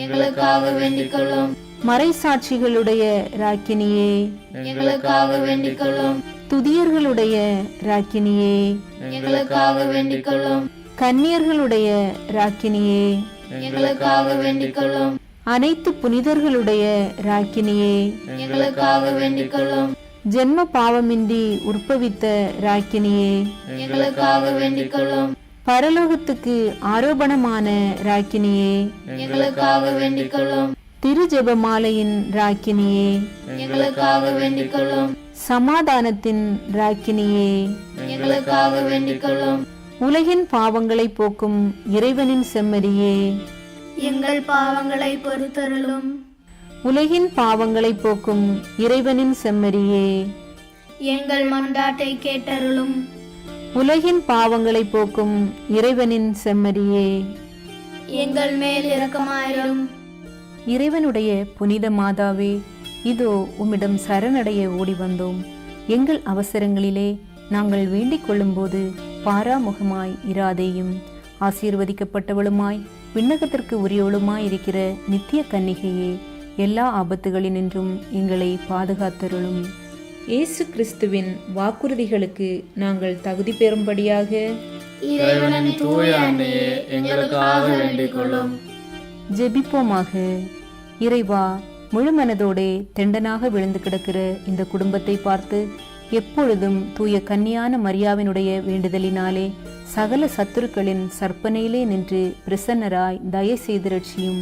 எங்களுக்காக வேண்டிக் கொள்ளும். மறைசாட்சிகளுடைய ராக்கினியே, எங்களுக்காக வேண்டிக் கொள்ளும். துதியர்களுடைய ராக்கினியே, எங்களுக்காக வேண்டிக் கொள்ளும். கன்னியர்களுடைய ராக்கினியே, எங்களுக்காக வேண்டிக் கொள்ளும். அனைத்து புனிதர்களுடைய ராக்கினியே, எங்களுக்காக வேண்டிக் கொள்ளும். ஜென்ம பாவமின்றி உற்பவித்த ராக்கினியே, எங்களுக்காக வேண்டிக் கொள்ளும். பரலோகத்துக்கு ஆரோபணமான ராக்கினியே, எங்களுக்காக வேண்டிக் கொள்ளும். திரு ஜெபமாலையின் ராக்கினியே, எங்களுக்காக வேண்டிக் கொள்ளும். சமாதானத்தின் ராக்கினியே, எங்களுக்காக வேண்டிக் கொள்ளும். உலகின் பாவங்களை போக்கும் இறைவனின் செம்மறியே, எங்கள் பாவங்களை பொறுத்தருளும். உலகின் பாவங்களை போக்கும் இறைவனின் செம்மறியே, எங்கள் மன்றாட்டை கேட்டருளும். உலகின் பாவங்களை போக்கும் இறைவனின் செம்மறியே, எங்கள் மேல் இரக்கமாயிரும். இறைவனுடைய புனித மாதாவே, இதோ உம்மிடம் சரணடைய ஓடி வந்தோம். எங்கள் அவசரங்களிலே நாங்கள் வேண்டிக் கொள்ளும்போது பாராமுகமாய் இராதேயும். ஆசீர்வதிக்கப்பட்டவளுமாய் விண்ணகத்திற்கு உரியவளுமாய் இருக்கிற நித்திய கன்னிகையே, எல்லா ஆபத்துகளினின்றும் எங்களை பாதுகாத்தருளும். இயேசு கிறிஸ்துவின் வாக்குறுதிகளுக்கு நாங்கள் தகுதி பெறும்படியாக இறைவனின் தூய அன்னையே, எங்களுக்காக வேண்டிக் கொள்ளும். ஜெபிப்போமாக. இறைவா, முழு மனதோடே தெண்டனாக விழுந்து கிடக்கிற இந்த குடும்பத்தை பார்த்து எப்பொழுதும் தூய கன்னியான மரியாவினுடைய வேண்டுதலினாலே சகல சத்துருக்களின் சற்பனையிலே நின்று பிரசன்னராய் தயை செய்து ரட்சியும்.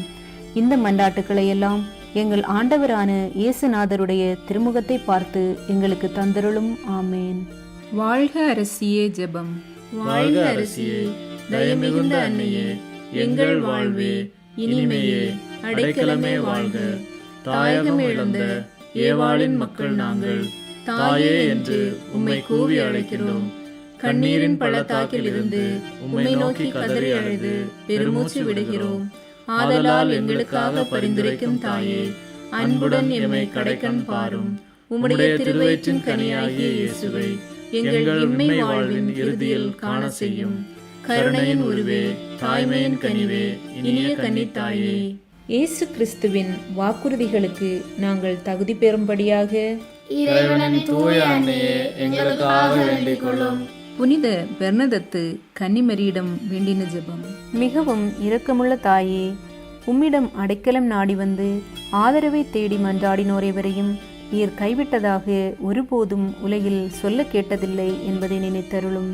இந்த மண்டாட்டுக்களை எல்லாம் எங்கள் ஆண்டவரான இயேசுநாதருடைய திருமுகத்தை பார்த்து எங்களுக்கு தந்தருளும். ஆமேன். வாழ்க அரசியே ஜெபம். வாழ்க அரசியே, தயமிகுந்த அன்னையே, எங்கள் வாழ்வே, இனிமையே, அடைக்கலமே வாழ்க. தாயகம் இழந்த ஏவாளின் மக்கள் நாங்கள், தாயே என்று உம்மை கூவி அழைக்கிறோம். கண்ணீரின் பள்ளத்தாக்கில் இருந்து உம்மை நோக்கி கதறி அழுது பெருமூச்சு விடுகிறோம். ஆதலால் எங்களுக்காக பரிந்துரைக்கும் தாயே, அன்புடன் எம்மை கடைக்கண் பாரும். உம்முடைய திருவயிற்றின் கனியாகிய இயேசுவை எங்கள் இம்மை வாழ்வின் இறுதியில் காண செய்யும். கருணையின் உருவே, தாய்மையின் கனிவே, இனிய கன்னித்தாயே, இயேசு கிறிஸ்துவின் வாக்குறுதிகளுக்கு நாங்கள் தகுதி பெறும்படியாக இறைவனின் தூய அன்னையே, எங்களுக்காக வேண்டிக் கொள்ளும். புனித பெர்னதத்து கன்னிமரியிடம் வேண்டின ஜெபம். மிகவும் இரக்கமுள்ள தாயே, உம்மிடம் அடைக்கலம் நாடி வந்து ஆதரவை தேடி மன்றாடினோரைவரையும் நீர் கைவிட்டதாக ஒருபோதும் உலகில் சொல்ல கேட்டதில்லை என்பதை நினைத்தருளும்.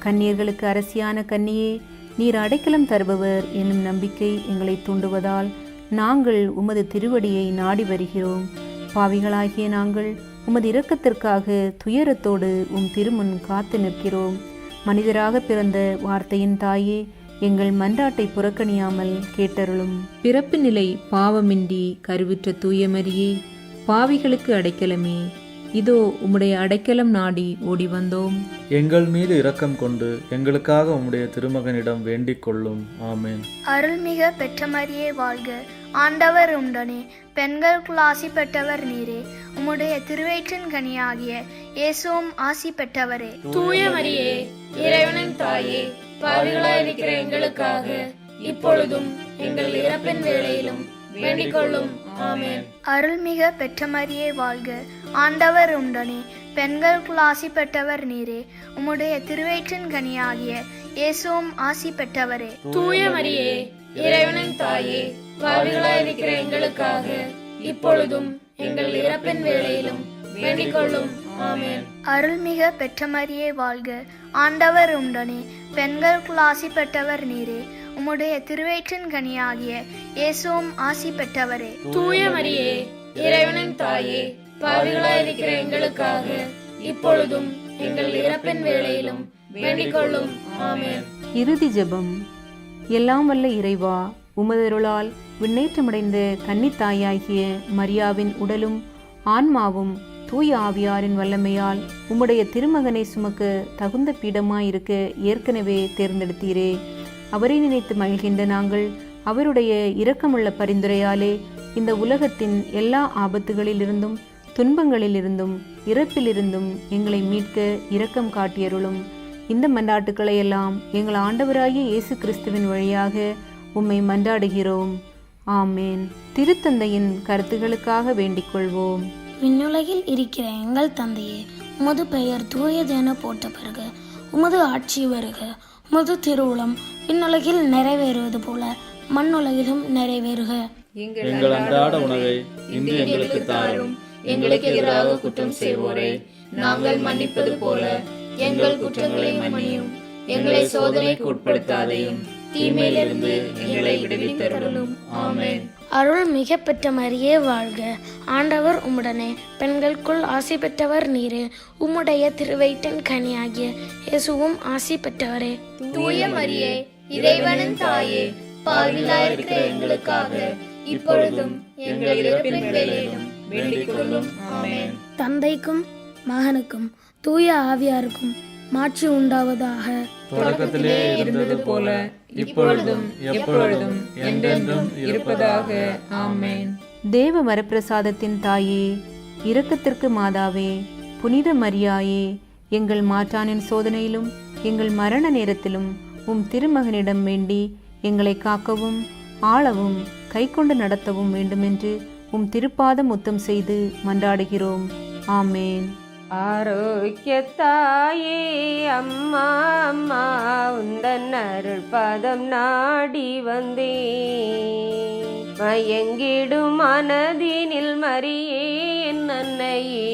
கன்னியர்களுக்கு அரசியான கன்னியே, நீர் அடைக்கலம் தருபவர் என்னும் நம்பிக்கை எங்களை தூண்டுவதால் நாங்கள் உமது திருவடியை நாடி வருகிறோம். பாவிகளாகிய நாங்கள் உமது இரக்கத்திற்காக துயரத்தோடு உம் திருமுன் காத்து நிற்கிறோம். மனிதராக பிறந்த வார்த்தையின் தாயே, எங்கள் மன்றாட்டை புறக்கணியாமல் கேட்டருளும். பிறப்பு நிலை பாவமின்றி கருவுற்ற தூயமரியே, பாவிகளுக்கு அடைக்கலமே, இதோ உம்முடைய அடைக்கலம் நாடி ஓடி வந்தோம். எங்கள் மீது இரக்கம் கொண்டு எங்களுக்காக உம்முடைய திருமகனிடம் வேண்டிக் கொள்ளும். ஆமேன். அருள்மிக பெற்ற மரியே வாழ்க. ஆண்டவர் உண்டனே, பெண்களுக்குள் ஆசி பெற்றவர் நீரே. உம்முடைய திருவயிற்றின் கனியாகிய இயேசுவும் ஆசி பெற்றவரே. தூய மரியே, இறைவனின் தாயே, பாவிகளாயிருக்கிற எங்களுக்காக இப்பொழுதும் எங்கள் இறப்பின் வேளையிலும் வேண்டிக் கொள்ளும். ஆமென். அருள்மிக பெற்ற மரியே வாழ்க. ஆண்டவர் உண்டனே, பெண்களுக்குள் ஆசி பெற்றவர் நீரே. உம்முடைய திருவயிற்றின் கனியாகிய இயேசுவும் ஆசி பெற்றவரே. தூய மரியே, இறைவனின் தாயே, பாவிகளாயிருக்கிற எங்களுக்காக இப்பொழுதும் எங்கள் இறப்பின் வேளையிலும் வேண்டிக் கொள்ளும். ஆமென். அருள்மிக பெற்ற மரியே வாழ்க, ஆண்டவர் உடனே பெண்களுக்குள் ஆசி பெற்றவர் நீரே. உம்முடைய திருவயிற்றின் கனியாகிய இயேசுவும் ஆசி பெற்றவரே. தூய மரியே, இறைவனின் தாயே, பாவிகளாயிருக்கிற எங்களுக்காக இப்பொழுதும் எங்கள் இறப்பின் வேளையிலும் வேண்டிக் கொள்ளும். ஆமென். இறுதி ஜெபம். எல்லாம் வல்ல இறைவா, உமதருளால் விண்ணேற்றமடைந்த கன்னித்தாயாகிய மரியாவின் உடலும் ஆன்மாவும் தூய ஆவியாரின் வல்லமையால் உம்முடைய திருமகனை சுமக்க தகுந்த பீடமாயிருக்க ஏற்கனவே தேர்ந்தெடுத்தீரே. அவரை நினைத்து மகிழ்கின்ற நாங்கள் அவருடைய இரக்கமுள்ள பரிந்துரையாலே இந்த உலகத்தின் எல்லா ஆபத்துகளிலிருந்தும் துன்பங்களிலிருந்தும் இறப்பிலிருந்தும் எங்களை மீட்க இரக்கம் காட்டியருளும். இந்த மன்றாட்டுக்களை எல்லாம் எங்கள் ஆண்டவராகிய இயேசு கிறிஸ்துவின் வழியாக உம்மை மன்றாடுகிறோம். ஆமேன். திருத்தந்தையின் கருத்துகளுக்காக வேண்டிக் கொள்வோம். விண்ணுலகில் இருக்கிற எங்கள் தந்தையே, உமது பெயர் தூயதென போற்ற பெறுக. உமது ஆட்சி வருக. உமது திருவுளம் விண்ணுலகில் நிறைவேறுவது போல மண்ணுலகிலும் நிறைவேறுக. எங்கள் அன்றாட உணவை இன்று எங்களுக்கு தாரும். எங்களுக்கு எதிராக குற்றம் செய்வோரை நாங்கள் மன்னிப்பது போல எங்கள் குற்றங்களை மன்னியும். எங்களை சோதனைக்கு உட்படுத்தாதையும் தீமையிலிருந்து எங்களை விடுவித்தருளும். ஆமென். அருள் மிக பெற்ற மரியே வாழ்க, ஆண்டவர் உம்முடனே பெண்களுக்குள் ஆசி பெற்றவர் நீரே. உம்முடைய திருவயிற்றின் கனியாகிய இயேசுவும் ஆசி பெற்றவரே. தூய மரியே, இறைவனின் தாயே, பாவிகளாயிருக்கிற எங்களுக்காக இப்பொழுதும் எங்கள் இறப்பின் வேளையிலும் வேண்டிக் கொள்ளும். ஆமென். தந்தைக்கும் மகனுக்கும் தூய ஆவியாருக்கும் மாட்சி உண்டாவதாக. தொடக்கத்திலே இருந்தது போல இப்பொழுதும் எப்பொழுதும் என்றென்றும் இருப்பதாக. ஆமென். தேவ வரப்பிரசாதத்தின் தாயே, இரக்கத்திற்கு மாதாவே, புனித மரியாயே, எங்கள் மாற்றானின் சோதனையிலும் எங்கள் மரண நேரத்திலும் உம் திருமகனிடம் வேண்டி எங்களை காக்கவும் ஆளவும் கைக்கொண்டு நடத்தவும் வேண்டுமென்று உம் திருப்பாதம் முத்தம் செய்து மன்றாடுகிறோம். ஆமேன். ஆரோக்கியத்தாயே அம்மா அம்மா, உந்தன் அருள் பாதம் நாடி வந்தே. மயங்கிடும் மனதினில் மரியே என் அன்னையே,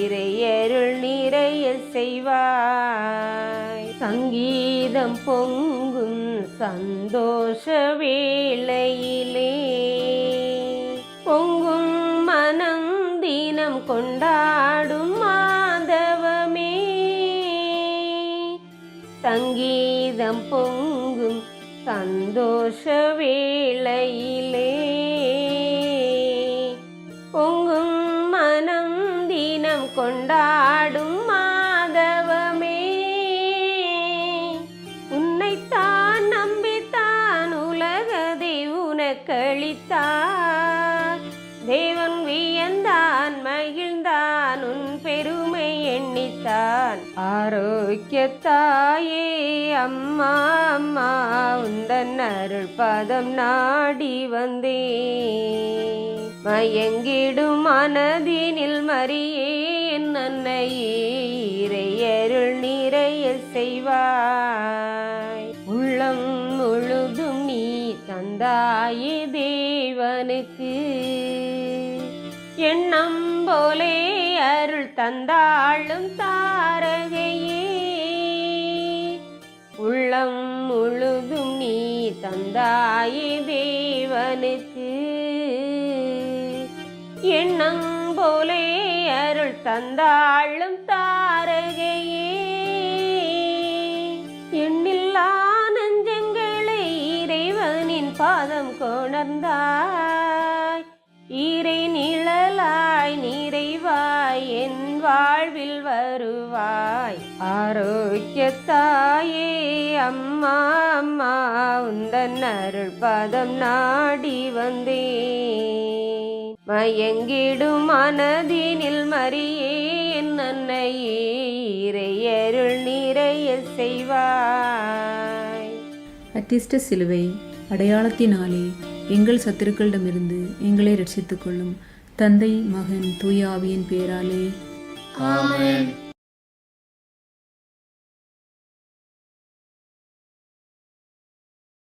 இறையருள் நிறைய செய்வாய். சங்கீதம் பொங்கும் சந்தோஷ வேளையிலே, பொங்கும் மனம் தினம் கொண்டாடும் மாதவமே. சங்கீதம் பொங்கும் சந்தோஷ வேளையிலே, பொங்கும் மனம் தினம் கொண்டாடும் மாதவமே. உன்னைத்தான் நம்பித்தான் உலகதை உனக்களித்தான். தேவன் வியந்தான் மகிழ்ந்தான் உன் பெருமை எண்ணித்தான். ஆரோக்கியத்தாயே அம்மா அம்மா, உந்தன் அருள் பாதம் நாடி வந்தே. மயங்கிடும் மனதினில் மரியே என் அன்னையே, இறையருள் நிறைய செய்வாய். உள்ளம் முழுதும் நீ தந்தாயே தேவனுக்கு, எண்ணம் போலே அருள் தந்தாளும் தாரகையே. உள்ளம் முழுதும் நீ தந்தாயே தேவனுக்கு, எண்ணம் போலே அருள் தந்தாளும் தாரகையே. எண்ணில்லா நெஞ்சங்களை இறைவனின் பாதம் கொணர்ந்தாய். ஈரை நிழலாய் நிறைவாய் என் வாழ்வில் வருவாய். ஆரோக்கியத்தாயே அம்மா அம்மா, உந்தன் அருள் பாதம் நாடி வந்தே. மயங்கிடும் மனதினில் மரியே என் அன்னையே, இறையருள் நிறைய செய்வாய். அத்திஷ்ட சிலுவை அடையாளத்தினாலே எங்கள் சத்துருக்களிடமிருந்து எங்களை ரட்சித்துக் கொள்ளும். தந்தை மகன் தூய ஆவியின் பேராலே. ஆமென்.